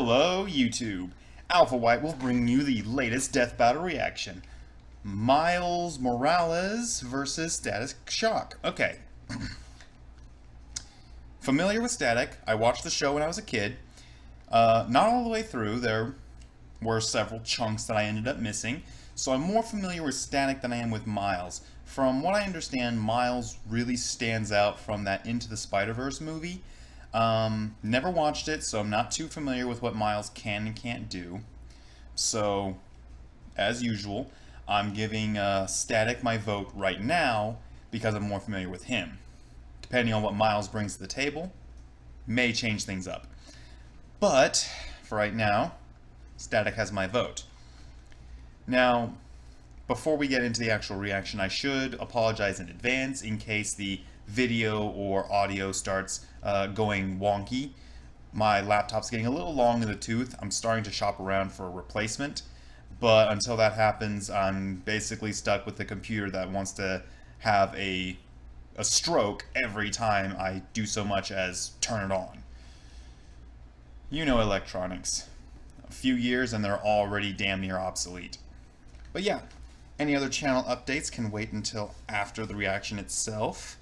Hello, YouTube. Alpha White will bring you the latest Death Battle reaction. Miles Morales versus Static Shock. Okay. Familiar with Static. I watched the show when I was a kid. Not all the way through. There were several chunks that I ended up missing. So I'm more familiar with Static than I am with Miles. From what I understand, Miles really stands out from that Into the Spider-Verse movie. Never watched it, so I'm not too familiar with what Miles can and can't do. So, as usual, I'm giving Static my vote right now because I'm more familiar with him. Depending on what Miles brings to the table, may change things up. But, for right now, Static has my vote. Now, before we get into the actual reaction, I should apologize in advance in case the video or audio starts going wonky. My laptop's getting a little long in the tooth. I'm starting to shop around for a replacement, but until that happens, I'm basically stuck with the computer that wants to have a stroke every time I do so much as turn it on. You know electronics. A few years and they're already damn near obsolete. But yeah, any other channel updates can wait until after the reaction itself.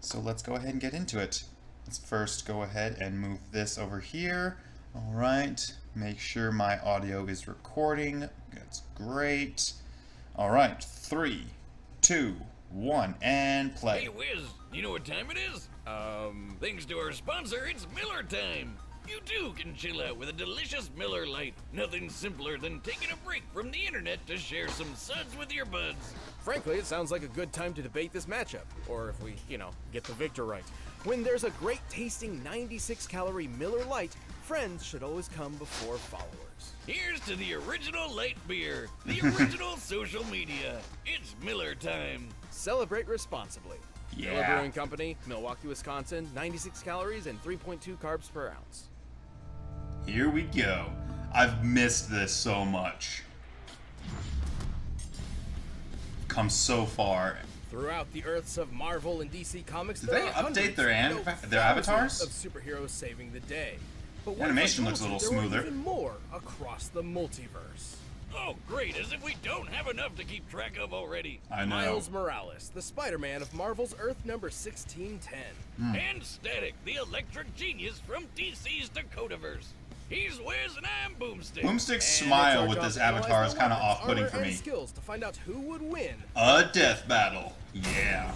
So let's go ahead and get into it. Let's first go ahead and move this over here. Alright, make sure my audio is recording. That's great. Alright, 3, 2, 1, and play. Hey Wiz, you know what time it is? Thanks to our sponsor, it's Miller time. You too can chill out with a delicious Miller Lite. Nothing simpler than taking a break from the internet to share some suds with your buds. Frankly, it sounds like a good time to debate this matchup, or if we, get the victor right. When there's a great tasting 96-calorie Miller Lite, friends should always come before followers. Here's to the original light beer, the original social media. It's Miller time. Celebrate responsibly. Yeah. Miller Brewing Company, Milwaukee, Wisconsin, 96 calories and 3.2 carbs per ounce. Here we go. I've missed this so much. Come so far. Throughout the earths of Marvel and DC Comics, Did they update their avatars? Of superheroes saving the day. But what Animation if I looks a told little you there were smoother. even more across the multiverse. Oh great, as if we don't have enough to keep track of already. I know. Miles Morales, the Spider-Man of Marvel's Earth number 1610. And Static, the electric genius from DC's Dakotaverse. He's Wiz and I'm Boomstick. Boomstick's And smile it's with our this job to avatar analyze is the kind of weapons, off-putting armor, for and me. skills to find out who would win. A death battle. Yeah.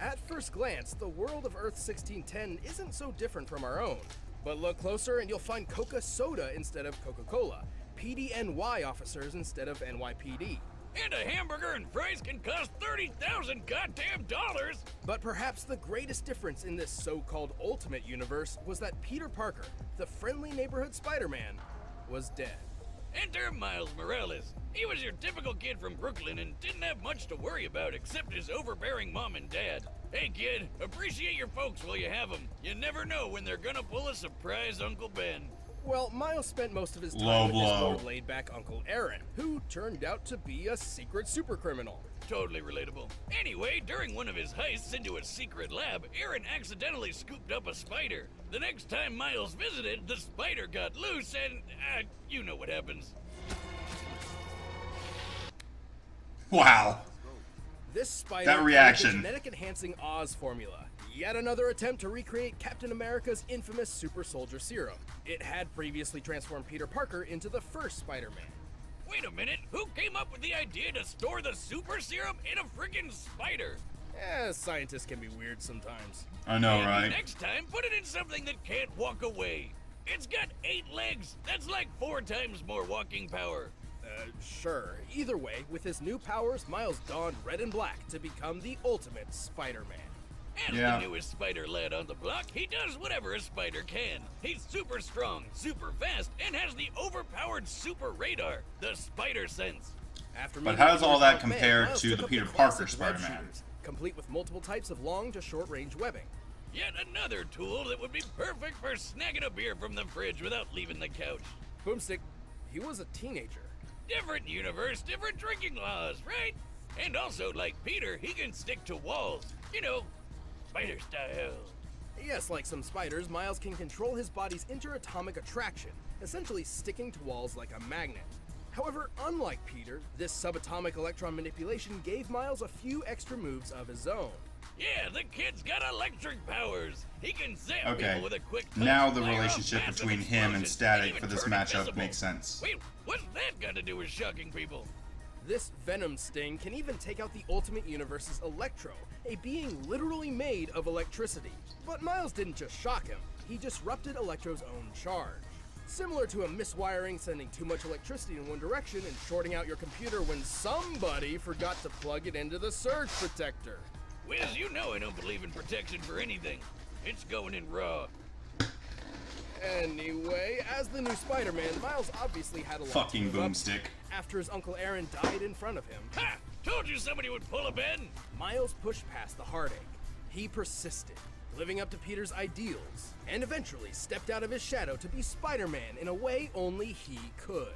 At first glance, the world of Earth 1610 isn't so different from our own. But look closer and you'll find Coca Soda instead of Coca-Cola, PDNY officers instead of NYPD. And a hamburger and fries can cost 30,000 goddamn dollars. But perhaps the greatest difference in this so-called Ultimate Universe was that Peter Parker, the friendly neighborhood Spider-Man, was dead. Enter Miles Morales. He was your typical kid from Brooklyn and didn't have much to worry about except his overbearing mom and dad. Hey kid, appreciate your folks while you have them. You never know when they're gonna pull a surprise Uncle Ben. Well, Miles spent most of his time Low with his blow. more laid-back Uncle Aaron, who turned out to be a secret supercriminal. Totally relatable. Anyway, during one of his heists into a secret lab, Aaron accidentally scooped up a spider. The next time Miles visited, the spider got loose and, you know what happens. Wow. This spider That followed reaction. the genetic enhancing Oz formula. Yet another attempt to recreate Captain America's infamous super soldier serum. It had previously transformed Peter Parker into the first Spider-Man. Wait a minute, who came up with the idea to store the super serum in a friggin' spider? Scientists can be weird sometimes. I know, And right? next time, put it in something that can't walk away. It's got 8 legs. That's like 4 times more walking power. Sure. Either way, with his new powers, Miles donned red and black to become the ultimate Spider-Man. As Yeah. the newest spider lad on the block, he does whatever a spider can. He's super strong, super fast, and has the overpowered super radar, the spider sense. After But meeting how does the all that Dark Man, compare Miles to took the up Peter classic Parker web Spider-Man? shooters, complete with multiple types of long to short range webbing. Yet another tool that would be perfect for snagging a beer from the fridge without leaving the couch. Boomstick, he was a teenager. Different universe, different drinking laws, right? And also, like Peter, he can stick to walls. You know, spider style. Yes, like some spiders, Miles can control his body's interatomic attraction, essentially sticking to walls like a magnet. However, unlike Peter, this subatomic electron manipulation gave Miles a few extra moves of his own. Yeah, the kid's got electric powers. He can zap Okay, people with a quick touch, now the fire off relationship massive between him and explosions, Static even for this turn matchup invisible. makes sense. Wait, what's that got to do with shocking people? This Venom Sting can even take out the Ultimate Universe's Electro, a being literally made of electricity. But Miles didn't just shock him, he disrupted Electro's own charge. Similar to a miswiring sending too much electricity in one direction and shorting out your computer when somebody forgot to plug it into the surge protector. Wiz, you know I don't believe in protection for anything. It's going in raw. Anyway, as the new Spider-Man, Miles obviously had a lot Fucking to live up to. boomstick. After his Uncle Aaron died in front of him, Ha! Told you somebody would pull a Ben. Miles pushed past the heartache. He persisted, living up to Peter's ideals, and eventually stepped out of his shadow to be Spider-Man in a way only he could.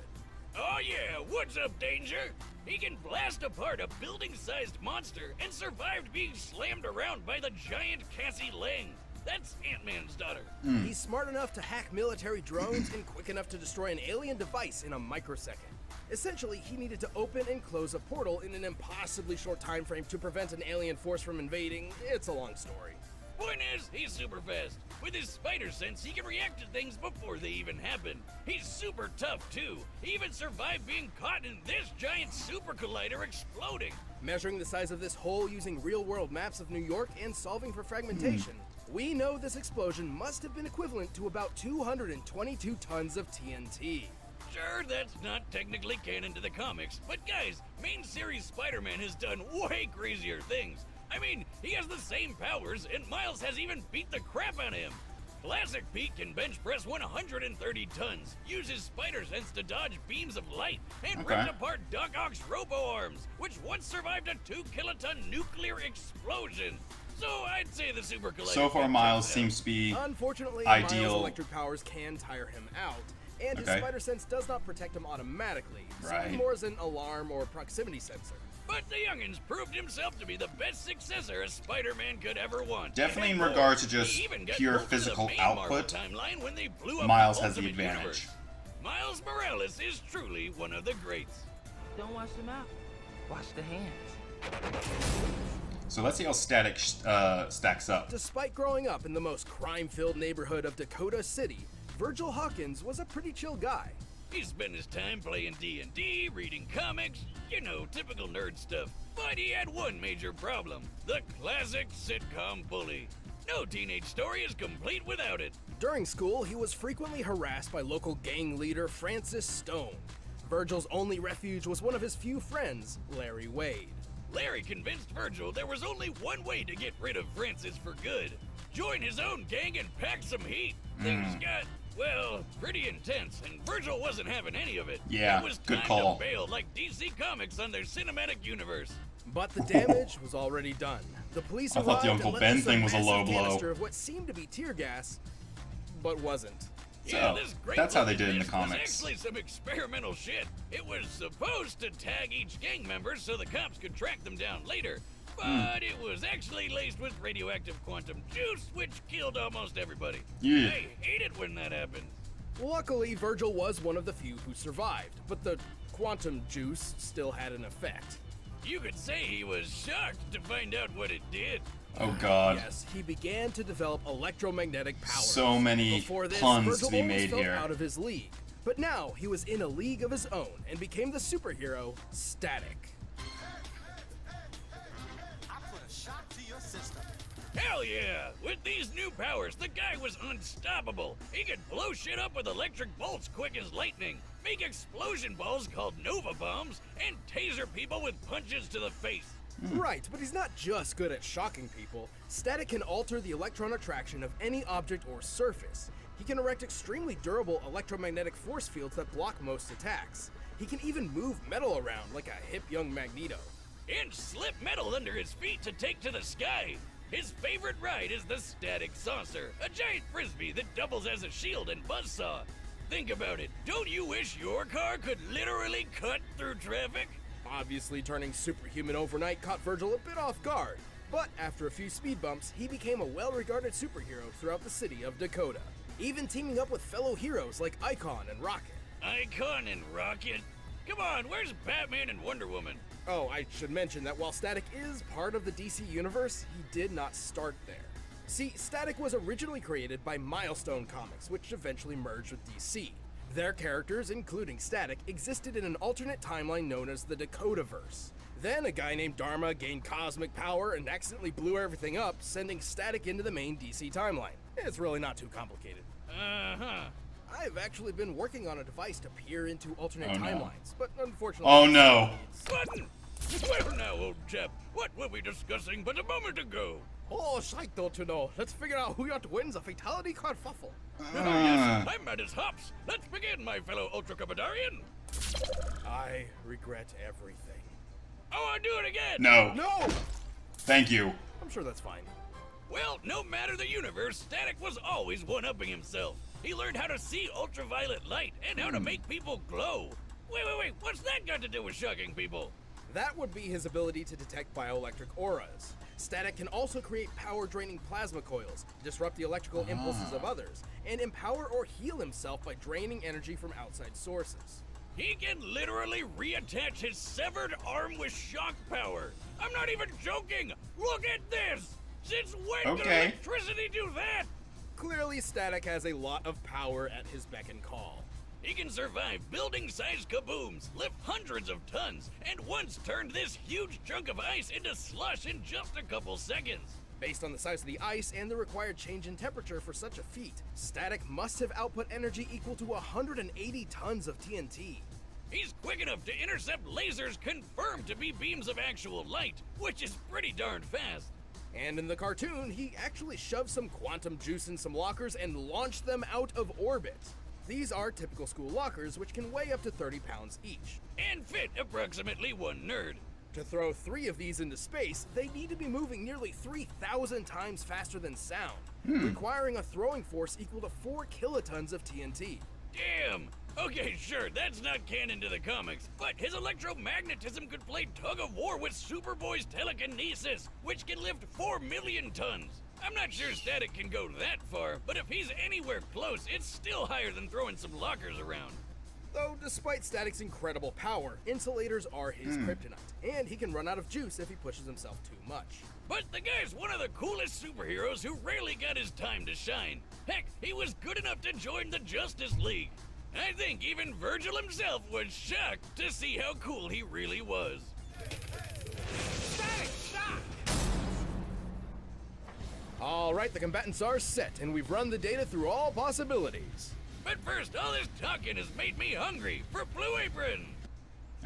Oh yeah, what's up, Danger? He can blast apart a building-sized monster and survived being slammed around by the giant Cassie Lang. That's Ant-Man's daughter. He's smart enough to hack military drones and quick enough to destroy an alien device in a microsecond. Essentially, he needed to open and close a portal in an impossibly short time frame to prevent an alien force from invading. It's a long story. Point is, he's super fast. With his spider sense, he can react to things before they even happen. He's super tough, too. He even survived being caught in this giant super collider exploding. Measuring the size of this hole using real-world maps of New York and solving for fragmentation, we know this explosion must have been equivalent to about 222 tons of TNT. Sure, that's not technically canon to the comics, but guys, main series Spider-Man has done way crazier things. I mean, he has the same powers, and Miles has even beat the crap out of him. Classic Pete can bench press 130 tons, uses spider sense to dodge beams of light, and ripped apart Doc Ock's robo-arms, which once survived a 2-kiloton nuclear explosion. So I'd say the super collider. So far, Miles seems to be Unfortunately, ideal. Miles' electric powers can tire him out, and his spider sense does not protect him automatically, serving more as an alarm or proximity sensor. But the youngins proved himself to be the best successor a Spider-Man could ever want. Definitely in And regard to he just even got pure moved to the physical main Marvel output, timeline when they blew up Miles the has the Ultimate advantage. Universe. Miles Morales is truly one of the greats. Don't wash the mouth, wash the hands. So let's see how Static stacks up. Despite growing up in the most crime-filled neighborhood of Dakota City, Virgil Hawkins was a pretty chill guy. He spent his time playing D&D, reading comics, you know, typical nerd stuff. But he had one major problem, the classic sitcom bully. No teenage story is complete without it. During school, he was frequently harassed by local gang leader Francis Stone. Virgil's only refuge was one of his few friends, Larry Wade. Larry convinced Virgil there was only one way to get rid of Francis for good. Join his own gang and pack some heat. Things got, well, pretty intense, and Virgil wasn't having any of it. Yeah, it was good time call. to bail like DC Comics on their cinematic universe. But the damage was already done. The police I thought the arrived Uncle and let Ben loose thing was a massive low blow. canister of what seemed to be tear gas, but wasn't. Yeah, So, this great that's how they did it in the looking mist was comics. actually some experimental shit. It was supposed to tag each gang member so the cops could track them down later. But it was actually laced with radioactive quantum juice, which killed almost everybody. Yeah. I hate it when that happens. Luckily, Virgil was one of the few who survived, but the quantum juice still had an effect. You could say he was shocked to find out what it did. Oh god. Yes, he began to develop electromagnetic powers. So many Before this, puns Virgil to be always made felt here. out of his league. But now he was in a league of his own and became the superhero Static. Hell yeah! With these new powers, the guy was unstoppable. He could blow shit up with electric bolts quick as lightning, make explosion balls called Nova Bombs, and taser people with punches to the face. Right, but he's not just good at shocking people. Static can alter the electron attraction of any object or surface. He can erect extremely durable electromagnetic force fields that block most attacks. He can even move metal around like a hip young Magneto. And slip metal under his feet to take to the sky. His favorite ride is the Static Saucer, a giant frisbee that doubles as a shield and buzzsaw. Think about it. Don't you wish your car could literally cut through traffic? Obviously, turning superhuman overnight caught Virgil a bit off guard, But after a few speed bumps, he became a well-regarded superhero throughout the city of Dakota, even teaming up with fellow heroes like Icon and Rocket. Icon and Rocket? Come on, where's Batman and Wonder Woman? Oh, I should mention that while Static is part of the DC universe, he did not start there. See, Static was originally created by Milestone Comics, which eventually merged with DC. Their characters, including Static, existed in an alternate timeline known as the Dakotaverse. Then a guy named Dharma gained cosmic power and accidentally blew everything up, sending Static into the main DC timeline. It's really not too complicated. Uh-huh. I've actually been working on a device to peer into alternate Oh, no. timelines, but unfortunately... Oh no. Button! Well now, old chap, what were we discussing but a moment ago? Oh, shite, don't you know? Let's figure out who yet wins a fatality kerfuffle. Yes, I'm mad as hops. Let's begin, my fellow Ultra Cupidarian. I regret everything. Oh, I'll do it again. No. No! Thank you. I'm sure that's fine. Well, no matter the universe, Static was always one-upping himself. He learned how to see ultraviolet light and how to make people glow. Wait, what's that got to do with shocking people? That would be his ability to detect bioelectric auras. Static can also create power-draining plasma coils, disrupt the electrical impulses of others, and empower or heal himself by draining energy from outside sources. He can literally reattach his severed arm with shock power. I'm not even joking. Look at this. Since when did Okay. electricity do that? Clearly, Static has a lot of power at his beck and call. He can survive building-sized kabooms, lift hundreds of tons, and once turned this huge chunk of ice into slush in just a couple seconds. Based on the size of the ice and the required change in temperature for such a feat, Static must have output energy equal to 180 tons of TNT. He's quick enough to intercept lasers confirmed to be beams of actual light, which is pretty darn fast. And in the cartoon, he actually shoved some quantum juice in some lockers and launched them out of orbit. These are typical school lockers, which can weigh up to 30 pounds each. And fit approximately one nerd. To throw 3 of these into space, they need to be moving nearly 3,000 times faster than sound, requiring a throwing force equal to 4 kilotons of TNT. Damn! Okay, sure, that's not canon to the comics, but his electromagnetism could play tug-of-war with Superboy's telekinesis, which can lift 4 million tons. I'm not sure Static can go that far, but if he's anywhere close, it's still higher than throwing some lockers around. Though, despite Static's incredible power, insulators are his kryptonite, and he can run out of juice if he pushes himself too much. But the guy's one of the coolest superheroes who rarely got his time to shine. Heck, he was good enough to join the Justice League. I think even Virgil himself was shocked to see how cool he really was. Static shock! Alright, the combatants are set, and we've run the data through all possibilities. But first, all this talking has made me hungry for Blue Apron.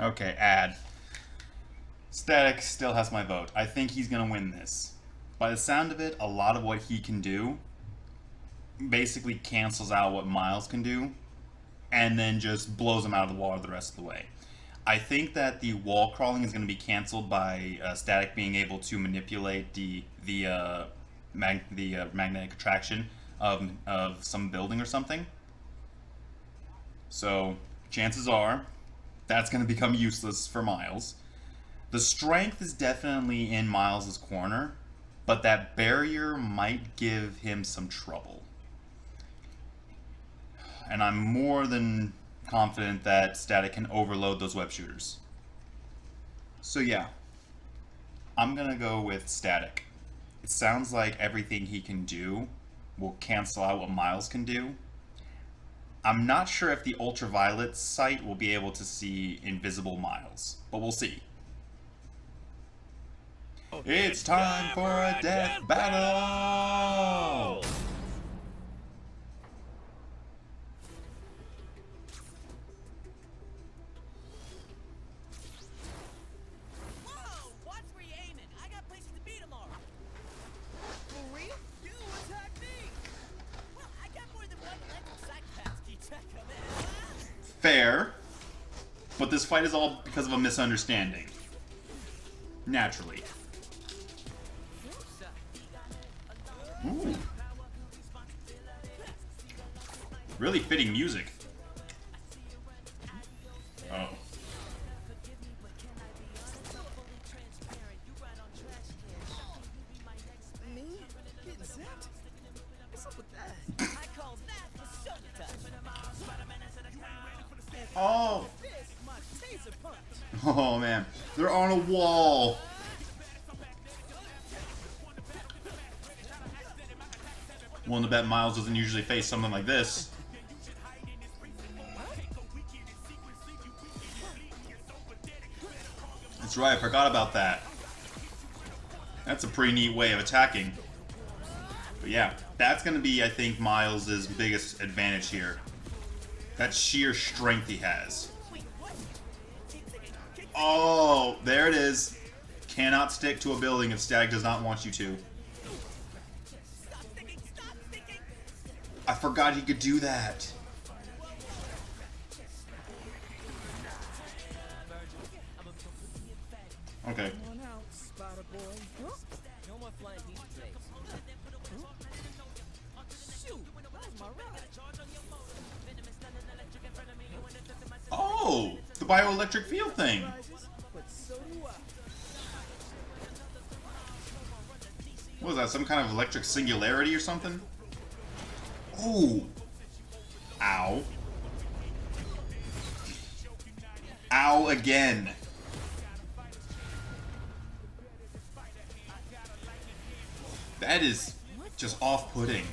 Okay, add. Static still has my vote. I think he's gonna win this. By the sound of it, a lot of what he can do basically cancels out what Miles can do, and then just blows him out of the water the rest of the way. I think that the wall crawling is going to be canceled by Static being able to manipulate the magnetic attraction of some building or something. So chances are that's going to become useless for Miles. The strength is definitely in Miles' corner, but that barrier might give him some trouble. And I'm more than confident that Static can overload those web shooters. So yeah, I'm gonna go with Static. It sounds like everything he can do will cancel out what Miles can do. I'm not sure if the ultraviolet sight will be able to see invisible Miles, but we'll see. It's time for a death battle! Whoa! Watch where you're aiming. I got places to beat them all. For real? You attack me! Well, I got more than one electric psychopath. Keep track of it. Fair, but this fight is all because of a misunderstanding. Naturally. Ooh. Really fitting music. Oh. Oh man, they're on a wall. Willing to bet Miles doesn't usually face something like this. That's right, I forgot about that. That's a pretty neat way of attacking. But yeah, that's going to be, I think, Miles' biggest advantage here. That sheer strength he has. Oh, there it is. Cannot stick to a building if Static does not want you to. I forgot he could do that. Okay. Oh, the bioelectric field thing. What was that? Some kind of electric singularity or something? Oh. Ow. Ow again. That is just off-putting.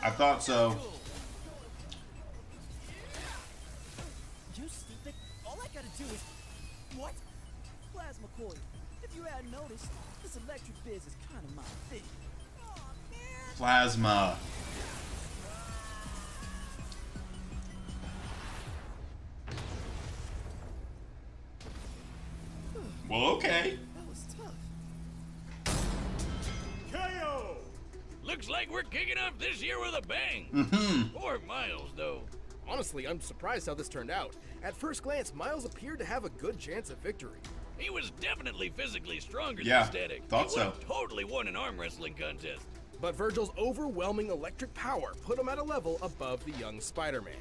I thought so. You stupid. All I gotta do is... What? Plasma coil. If you hadn't noticed, this electric biz is kind of my thing. Aw, man. Plasma. Well, okay. That was tough. KO! Looks like we're kicking off this year with a bang. Poor Miles, though. Honestly, I'm surprised how this turned out. At first glance, Miles appeared to have a good chance at victory. He was definitely physically stronger Yeah, than Static. thought He so. would've totally won an arm wrestling contest. But Virgil's overwhelming electric power put him at a level above the young Spider-Man.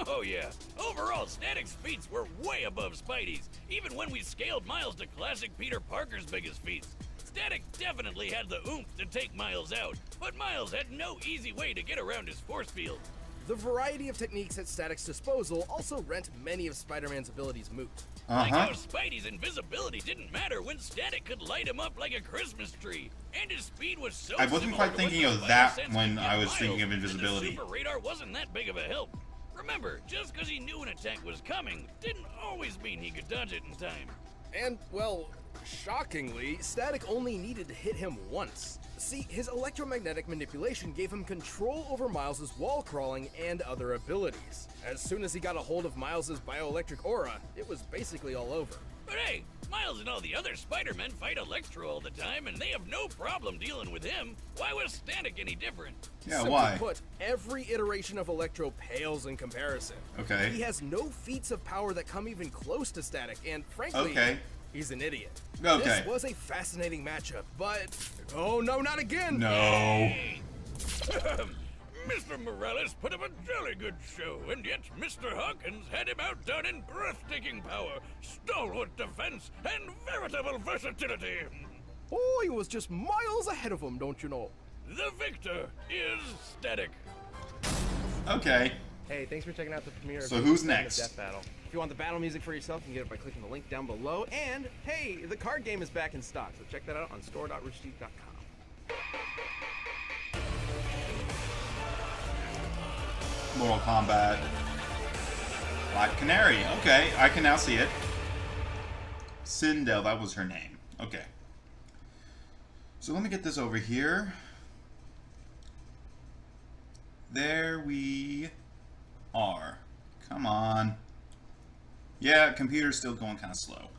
Oh yeah. Overall, Static's feats were way above Spidey's, even when we scaled Miles to classic Peter Parker's biggest feats. Static definitely had the oomph to take Miles out, but Miles had no easy way to get around his force field. The variety of techniques at Static's disposal also rent many of Spider-Man's abilities moot. Like how Spidey's invisibility didn't matter when Static could light him up like a Christmas tree, and his speed was so I wasn't similar quite to thinking what of the that Spider sense when could give I was Miles, thinking of that invisibility. The super radar wasn't that big of a help. Remember, just because he knew an attack was coming, didn't always mean he could dodge it in time. And, well, shockingly, Static only needed to hit him once. See, his electromagnetic manipulation gave him control over Miles' wall crawling and other abilities. As soon as he got a hold of Miles' bioelectric aura, it was basically all over. But hey, Miles and all the other Spider-Men fight Electro all the time, and they have no problem dealing with him. Why was Static any different? Yeah, Simply why? put, every iteration of Electro pales in comparison. Okay. He has no feats of power that come even close to Static, and frankly, Okay. he's an idiot. Okay. This was a fascinating matchup, but... Oh no, not again! No. Hey. Mr. Morales put up a jolly good show, and yet Mr. Hawkins had him outdone in breathtaking power, stalwart defense, and veritable versatility. Oh, he was just miles ahead of him, don't you know? The victor is Static. Okay. Hey, thanks for checking out the premiere So of who's Untitled next? Death Battle. If you want the battle music for yourself, you can get it by clicking the link down below. And hey, the card game is back in stock, so check that out on store.roosterteeth.com. Mortal Kombat. Black Canary. Okay, I can now see it. Sindel, that was her name. Okay. So let me get this over here. There we are. Come on. Yeah, computer's still going kind of slow.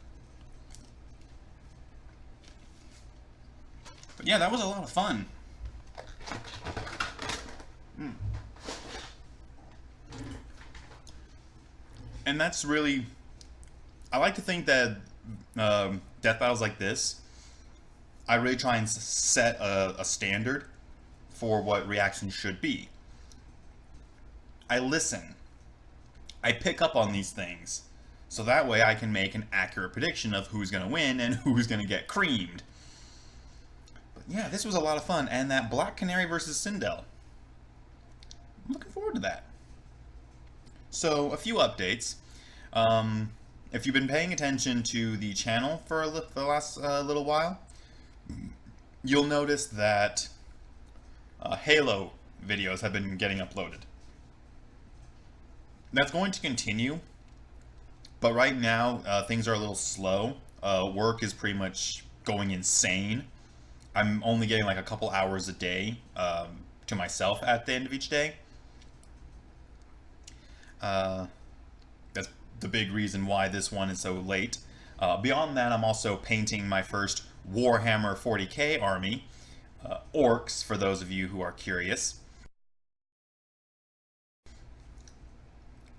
But yeah, that was a lot of fun. And that's really... I like to think that death battles like this, I really try and set a standard for what reactions should be. I listen. I pick up on these things. So that way I can make an accurate prediction of who's going to win and who's going to get creamed. But yeah, this was a lot of fun. And that Black Canary versus Sindel. forward to that. So, a few updates. If you've been paying attention to the channel for the last little while, you'll notice that Halo videos have been getting uploaded. That's going to continue, but right now things are a little slow. Work is pretty much going insane. I'm only getting like a couple hours a day to myself at the end of each day. That's the big reason why this one is so late. Beyond that, I'm also painting my first Warhammer 40k army, orcs, for those of you who are curious.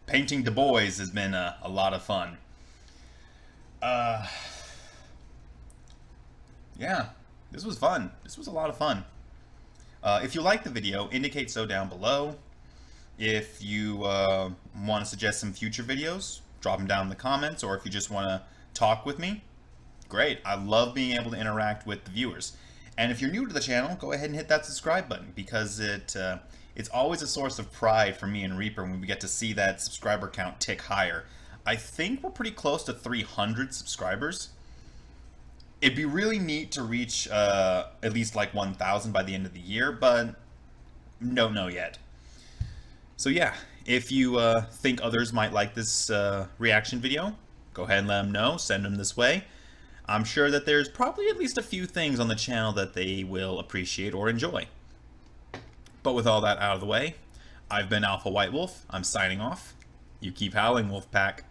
Painting Du Bois has been a lot of fun. Yeah, this was fun. This was a lot of fun. If you liked the video, indicate so down below. If you want to suggest some future videos, drop them down in the comments, or if you just want to talk with me, great. I love being able to interact with the viewers. And if you're new to the channel, go ahead and hit that subscribe button, because it's always a source of pride for me and Reaper when we get to see that subscriber count tick higher. I think we're pretty close to 300 subscribers. It'd be really neat to reach at least like 1,000 by the end of the year, but don't know yet. So yeah, if you think others might like this reaction video, go ahead and let them know, send them this way. I'm sure that there's probably at least a few things on the channel that they will appreciate or enjoy. But with all that out of the way, I've been Alpha White Wolf. I'm signing off. You keep howling, Wolfpack.